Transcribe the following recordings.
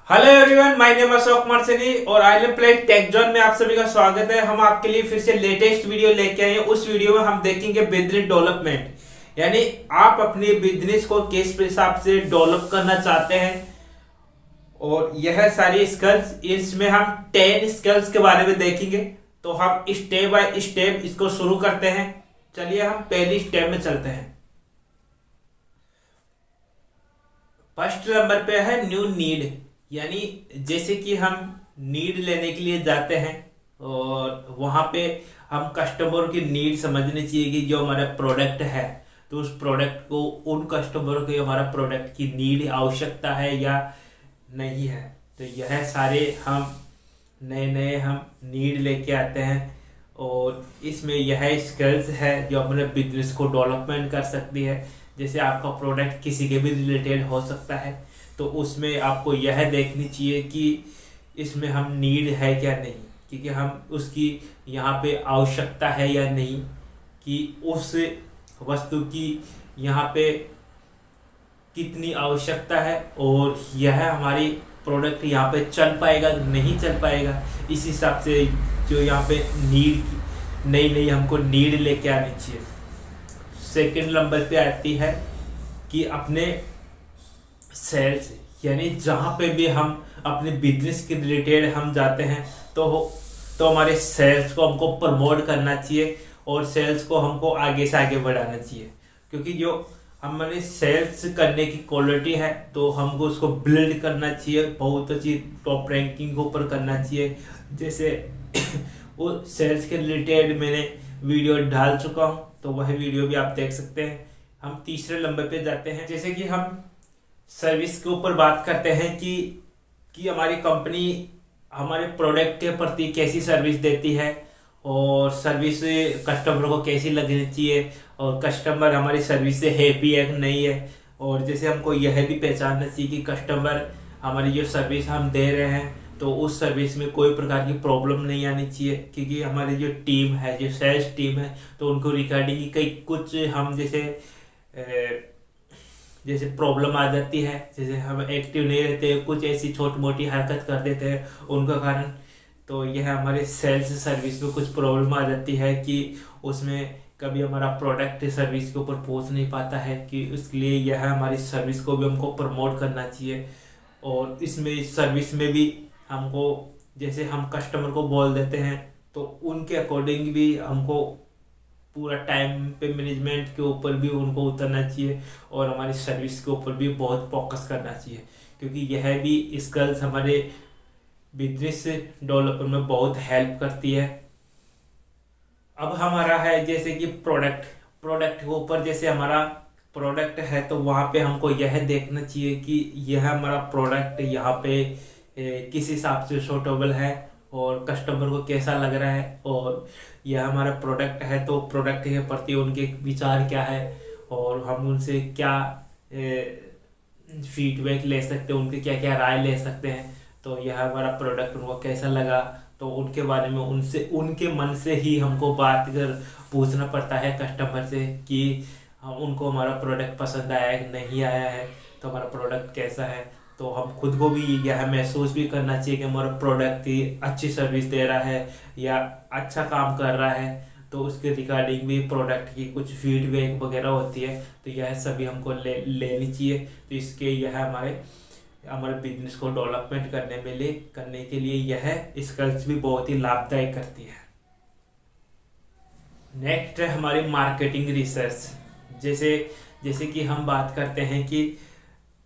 Hello everyone, my name Ashok Kumar Saini और I am plate tech zone में आप सभी का स्वागत है। हम आपके लिए फिर से लेटेस्ट वीडियो लेके आए हैं। उस वीडियो में हम देखेंगे बिजनेस डेवलपमेंट, यानी आप अपने बिजनेस को किस हिसाब से डेवलप करना चाहते हैं। और यह सारी स्किल्स, इसमें हम 10 स्किल्स के बारे में देखेंगे। तो हम स्टेप बाय स्टेप इसको शुरू करते हैं। चलिए हम पहली स्टेप में चलते हैं। फर्स्ट नंबर पे है न्यू नीड, यानी जैसे कि हम नीड लेने के लिए जाते हैं और वहां पे हम कस्टमर की नीड समझनी चाहिए कि जो हमारा प्रोडक्ट है, तो उस प्रोडक्ट को उन कस्टमरों को हमारा प्रोडक्ट की नीड आवश्यकता है या नहीं है। तो यह सारे हम नए नए हम नीड लेके आते हैं और इसमें यह स्किल्स है जो अपने बिजनेस को डेवलपमेंट कर सकती है। जैसे आपका प्रोडक्ट किसी के भी रिलेटेड हो सकता है, तो उसमें आपको यह देखनी चाहिए कि इसमें हम नीड है क्या नहीं, क्योंकि हम उसकी यहाँ पे आवश्यकता है या नहीं, कि उस वस्तु की यहाँ पे कितनी आवश्यकता है और यह हमारी प्रोडक्ट यहाँ पे चल पाएगा नहीं चल पाएगा। इस हिसाब से जो यहाँ पे नीड नई नई हमको नीड लेके आनी चाहिए। सेकंड नंबर पे आती है कि अपने सेल्स, यानी जहाँ पे भी हम अपने बिजनेस के रिलेटेड हम जाते हैं तो हमारे सेल्स को हमको प्रमोट करना चाहिए और सेल्स को हमको आगे से आगे बढ़ाना चाहिए। क्योंकि जो हमारे सेल्स करने की क्वालिटी है तो हमको उसको बिल्ड करना चाहिए, बहुत अच्छी टॉप रैंकिंग के ऊपर करना चाहिए। जैसे वो सेल्स के रिलेटेड मैंने वीडियो डाल चुका हूँ, तो वह वीडियो भी आप देख सकते हैं। हम तीसरे नंबर पे जाते हैं। जैसे कि हम सर्विस के ऊपर बात करते हैं कि हमारी कंपनी हमारे प्रोडक्ट के प्रति कैसी सर्विस देती है और सर्विस कस्टमर को कैसी लगनी चाहिए और कस्टमर हमारी सर्विस से हैप्पी है कि नहीं है। और जैसे हमको यह भी पहचानना चाहिए कि कस्टमर हमारी जो सर्विस हम दे रहे हैं तो उस सर्विस में कोई प्रकार की प्रॉब्लम नहीं आनी चाहिए। क्योंकि हमारी जो टीम है, जो सेल्स टीम है, तो उनको रिगार्डिंग की कई कुछ हम जैसे प्रॉब्लम आ जाती है, जैसे हम एक्टिव नहीं रहते, कुछ ऐसी छोटी मोटी हरकत कर देते हैं उनका कारण, तो यह हमारे सेल्स सर्विस में कुछ प्रॉब्लम आ जाती है कि उसमें कभी हमारा प्रोडक्ट सर्विस के ऊपर पहुंच नहीं पाता है। कि उसके लिए यह हमारी सर्विस को भी हमको प्रमोट करना चाहिए। और इसमें सर्विस में भी हमको, जैसे हम कस्टमर को बोल देते हैं तो उनके अकॉर्डिंग भी हमको पूरा टाइम पे मैनेजमेंट के ऊपर भी उनको उतरना चाहिए और हमारी सर्विस के ऊपर भी बहुत फोकस करना चाहिए। क्योंकि यह भी स्किल्स हमारे बिजनेस डेवलपमेंट में बहुत हेल्प करती है। अब हमारा है जैसे कि प्रोडक्ट के ऊपर, जैसे हमारा प्रोडक्ट है तो वहाँ पे हमको यह देखना चाहिए कि यह हमारा प्रोडक्ट यहाँ पे किस हिसाब से सूटेबल है और कस्टमर को कैसा लग रहा है। और यह हमारा प्रोडक्ट है तो प्रोडक्ट के प्रति उनके विचार क्या है और हम उनसे क्या फीडबैक ले सकते हैं, उनके क्या क्या राय ले सकते हैं। तो यह हमारा प्रोडक्ट उनको कैसा लगा, तो उनके बारे में उनसे उनके मन से ही हमको बात कर पूछना पड़ता है कस्टमर से कि उनको हमारा प्रोडक्ट पसंद आया है कि नहीं आया है, तो हमारा प्रोडक्ट कैसा है। तो हम खुद को भी यह महसूस भी करना चाहिए कि हमारा प्रोडक्ट ही अच्छी सर्विस दे रहा है या अच्छा काम कर रहा है। तो उसके रिगार्डिंग भी प्रोडक्ट की कुछ फीडबैक वगैरह होती है, तो यह सभी हमको लेनी चाहिए। तो इसके यह हमारे बिजनेस को डेवलपमेंट करने के लिए यह स्किल्स भी बहुत ही लाभदायक करती है। नेक्स्ट है हमारी मार्केटिंग रिसर्च। जैसे कि हम बात करते हैं कि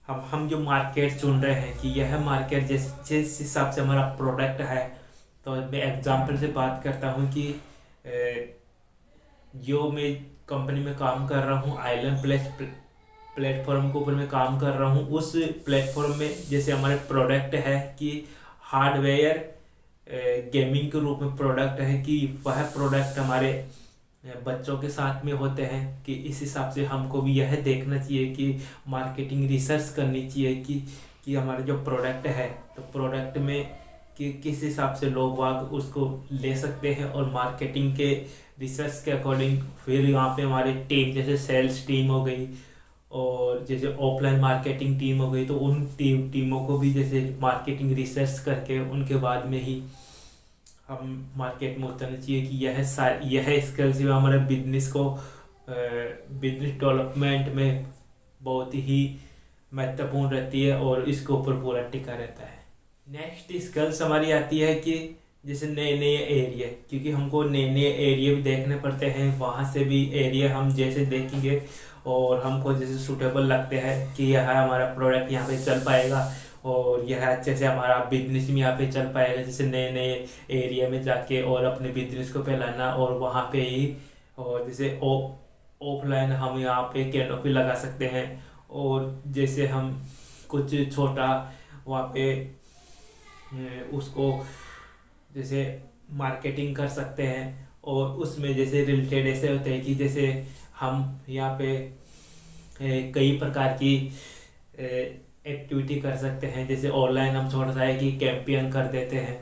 हम जो मार्केट चुन रहे हैं कि यह मार्केट जिस हिसाब से हमारा प्रोडक्ट है, तो मैं एग्जांपल से बात करता हूँ कि जो मैं कंपनी में काम कर रहा हूँ, आइलैंड प्लेटफॉर्म के ऊपर मैं काम कर रहा हूँ। उस प्लेटफॉर्म में जैसे हमारे प्रोडक्ट है कि हार्डवेयर गेमिंग के रूप में प्रोडक्ट है, कि वह प्रोडक्ट हमारे बच्चों के साथ में होते हैं। कि इस हिसाब से हमको भी यह देखना चाहिए कि मार्केटिंग रिसर्च करनी चाहिए कि हमारा जो प्रोडक्ट है, तो प्रोडक्ट में कि किस हिसाब से लोग वाग उसको ले सकते हैं। और मार्केटिंग के रिसर्च के अकॉर्डिंग फिर यहाँ पे हमारी टीम, जैसे सेल्स टीम हो गई और जैसे ऑफलाइन मार्केटिंग टीम हो गई तो उन टीमों को भी जैसे मार्केटिंग रिसर्च करके उनके बाद में ही हम मार्केट में उतरना चाहिए कि यह स्किल्स जो हमारे बिजनेस को बिजनेस डेवलपमेंट में बहुत ही महत्वपूर्ण रहती है और इसके ऊपर पूरा टिका रहता है। नेक्स्ट स्किल्स हमारी आती है कि जैसे नए नए एरिया, क्योंकि हमको नए नए एरिया भी देखने पड़ते हैं, वहाँ से भी एरिया हम जैसे देखेंगे और हमको जैसे सूटेबल लगते हैं कि यह हमारा प्रोडक्ट यहाँ पे चल पाएगा और यह अच्छे से हमारा बिजनेस भी यहाँ पे चल पाएगा, जैसे नए नए एरिया में जाके और अपने बिजनेस को फैलाना और वहाँ पे ही, और जैसे ऑफलाइन हम यहाँ पे कैनोपी लगा सकते हैं और जैसे हम कुछ छोटा वहाँ पे उसको जैसे मार्केटिंग कर सकते हैं और उसमें जैसे रिलेटेड ऐसे होते हैं कि जैसे हम यहाँ पे कई प्रकार की एक्टिविटी कर सकते हैं, जैसे ऑनलाइन हम छोटा सा है कि कैंपेन कर देते हैं,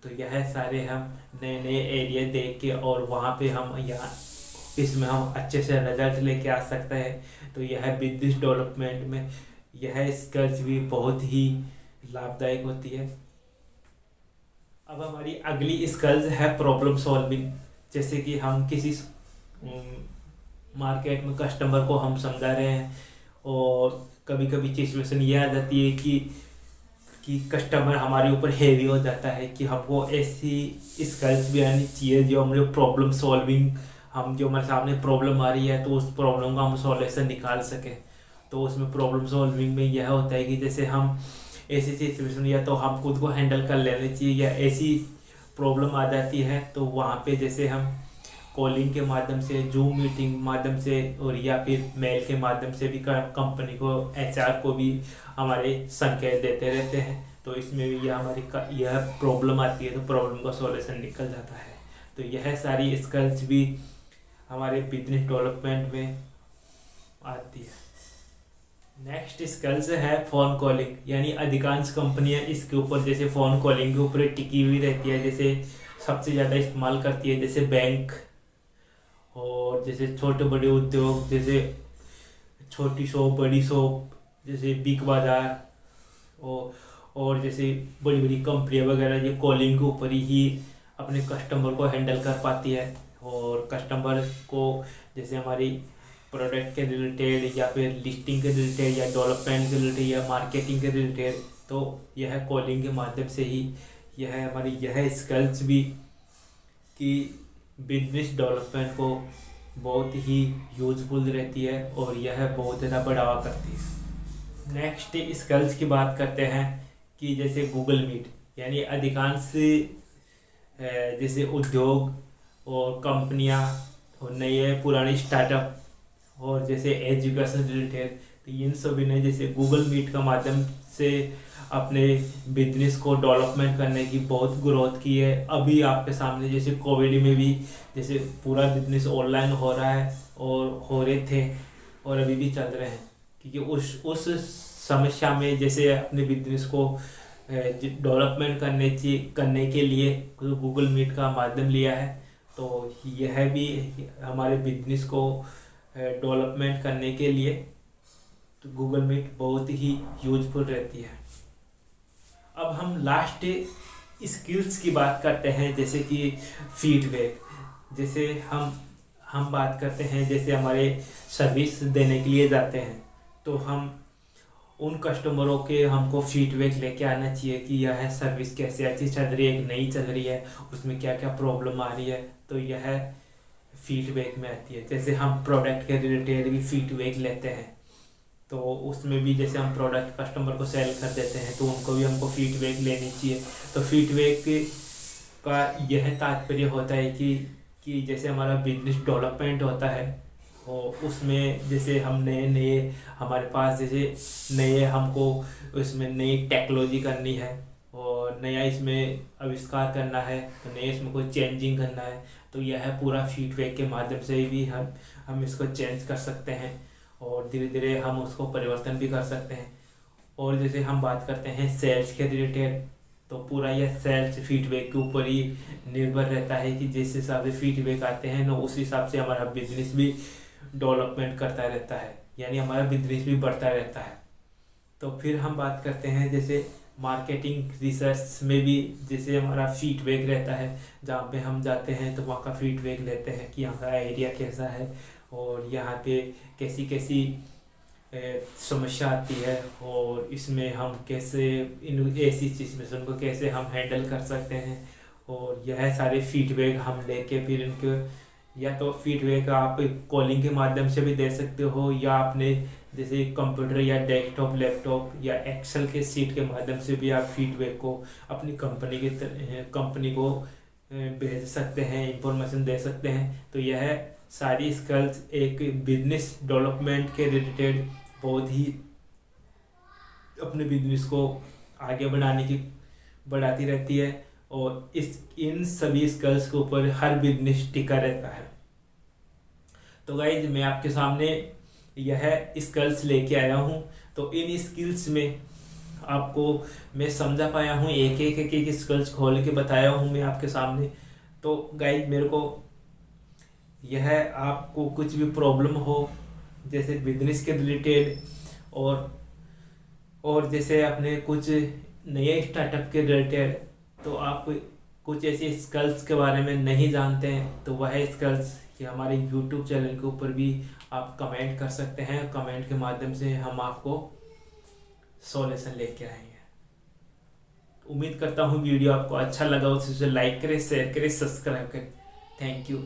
तो यह सारे हम नए नए एरिया देख के और वहाँ पे हम यहाँ इसमें हम अच्छे से रिजल्ट लेके आ सकते हैं। तो यह बिजनेस डेवलपमेंट में यह स्किल्स भी बहुत ही लाभदायक होती है। अब हमारी अगली स्किल्स है प्रॉब्लम सॉल्विंग, जैसे कि हम किसी मार्केट में कस्टमर को हम समझा रहे हैं और कभी कभी सिचुएशन ये आ जाती है कि कस्टमर हमारे ऊपर हेवी हो जाता है, कि हमको ऐसी स्किल्स भी आनी चाहिए जो हम लोग प्रॉब्लम सॉल्विंग, हम जो हमारे सामने प्रॉब्लम आ रही है तो उस प्रॉब्लम का हम सॉल्यूशन निकाल सकें। तो उसमें प्रॉब्लम सॉल्विंग में यह होता है कि जैसे हम ऐसी सिचुएशन या तो हम खुद को हैंडल कर लेने चाहिए, या ऐसी प्रॉब्लम आ जाती है तो वहाँ पे जैसे हम कॉलिंग के माध्यम से, जूम मीटिंग माध्यम से और या फिर मेल के माध्यम से भी कंपनी को, एचआर को भी हमारे संकेत देते रहते हैं। तो इसमें भी यह प्रॉब्लम आती है तो प्रॉब्लम का सॉल्यूशन निकल जाता है। तो यह सारी स्किल्स भी हमारे बिजनेस डेवलपमेंट में आती है। नेक्स्ट स्किल्स है फ़ोन कॉलिंग, यानी अधिकांश कंपनियां इसके ऊपर जैसे फ़ोन कॉलिंग के ऊपर टिकी हुई रहती है, जैसे सबसे ज़्यादा इस्तेमाल करती है जैसे बैंक और जैसे छोटे बड़े उद्योग, जैसे छोटी शॉप, बड़ी शॉप, जैसे बिग बाज़ार और जैसे बड़ी बड़ी कंपनियां वगैरह ये कॉलिंग के ऊपर ही अपने कस्टमर को हैंडल कर पाती है और कस्टमर को जैसे हमारी प्रोडक्ट के रिलेटेड या फिर लिस्टिंग के रिलेटेड या डेवलपमेंट के रिलेटेड या मार्केटिंग के रिलेटेड, तो यह कॉलिंग के माध्यम से ही यह हमारी यह स्किल्स भी कि बिजनेस डेवलपमेंट को बहुत ही यूजफुल रहती है और यह बहुत ज़्यादा बढ़ावा करती है। नेक्स्ट स्किल्स की बात करते हैं कि जैसे गूगल मीट, यानी अधिकांश जैसे उद्योग और कंपनियां और नए पुराने स्टार्टअप और जैसे एजुकेशन रिलेटेड, तो इन सभी ने जैसे गूगल मीट का माध्यम से अपने बिजनेस को डेवलपमेंट करने की बहुत ग्रोथ की है। अभी आपके सामने जैसे कोविड में भी जैसे पूरा बिजनेस ऑनलाइन हो रहा है और हो रहे थे और अभी भी चल रहे हैं, क्योंकि उस समस्या में जैसे अपने बिजनेस को डेवलपमेंट करने के लिए गूगल मीट का माध्यम लिया है। तो यह भी हमारे बिजनेस को डेवलपमेंट करने के लिए तो गूगल मीट बहुत ही यूजफुल रहती है। अब हम लास्ट स्किल्स की बात करते हैं, जैसे कि फीडबैक। जैसे हम बात करते हैं जैसे हमारे सर्विस देने के लिए जाते हैं तो हम उन कस्टमरों के हमको फीडबैक लेके आना चाहिए कि यह सर्विस कैसे अच्छी चल रही है कि नहीं चल रही है, उसमें क्या क्या प्रॉब्लम आ रही है, तो यह फीडबैक में आती है। जैसे हम प्रोडक्ट के रिलेटेड भी फीडबैक लेते हैं तो उसमें भी जैसे हम प्रोडक्ट कस्टमर को सेल कर देते हैं तो उनको भी हमको फीडबैक लेनी चाहिए। तो फीडबैक का यह तात्पर्य होता है कि जैसे हमारा बिजनेस डेवलपमेंट होता है और उसमें जैसे हम नए हमारे पास जैसे नए हमको उसमें नई टेक्नोलॉजी करनी है और नया इसमें आविष्कार करना है, तो नए इसमें कोई चेंजिंग करना है, तो यह पूरा फीडबैक के माध्यम से भी हम इसको चेंज कर सकते हैं और धीरे धीरे हम उसको परिवर्तन भी कर सकते हैं। और जैसे हम बात करते हैं सेल्स के रिलेटेड, तो पूरा यह सेल्स फीडबैक के ऊपर ही निर्भर रहता है कि जिस हिसाब से फीडबैक आते हैं ना उस हिसाब से हमारा बिजनेस भी डेवलपमेंट करता रहता है। यानी हमारा बिजनेस भी बढ़ता रहता है। तो फिर हम बात करते हैं जैसे मार्केटिंग रिसर्च में भी, जैसे हमारा फीडबैक रहता है, जहाँ पे हम जाते हैं तो वहाँ का फीडबैक लेते हैं कि यहाँ का एरिया कैसा है और यहाँ पे कैसी कैसी समस्या आती है और इसमें हम कैसे इन ऐसी सिचुएशन को कैसे हम हैंडल कर सकते हैं। और यह सारे फीडबैक हम लेके फिर इनको, या तो फीडबैक आप कॉलिंग के माध्यम से भी दे सकते हो, या आपने जैसे कंप्यूटर या डेस्कटॉप लैपटॉप या एक्सेल के सीट के माध्यम से भी आप फीडबैक को अपनी कंपनी को भेज सकते हैं, इंफॉर्मेशन दे सकते हैं। तो यह सारी स्किल्स एक बिजनेस डेवलपमेंट के रिलेटेड बहुत ही अपने बिजनेस को आगे बढ़ाती रहती है। और इन सभी स्किल्स के ऊपर हर बिजनेस टिका रहता है। तो गाइज मैं आपके सामने यह स्किल्स लेके आया हूँ। तो इन स्किल्स में आपको मैं समझा पाया हूँ, एक स्किल्स खोल के बताया हूँ मैं आपके सामने। तो गाइज मेरे को यह, आपको कुछ भी प्रॉब्लम हो जैसे बिजनेस के रिलेटेड और जैसे अपने कुछ नए स्टार्टअप के रिलेटेड, तो आप कुछ ऐसी स्किल्स के बारे में नहीं जानते हैं तो वह स्किल्स कि हमारे YouTube चैनल के ऊपर भी आप कमेंट कर सकते हैं। कमेंट के माध्यम से हम आपको सॉल्यूशन लेके आएंगे। उम्मीद करता हूँ वीडियो आपको अच्छा लगा, उसे लाइक करें, शेयर करें, सब्सक्राइब करें। Thank you.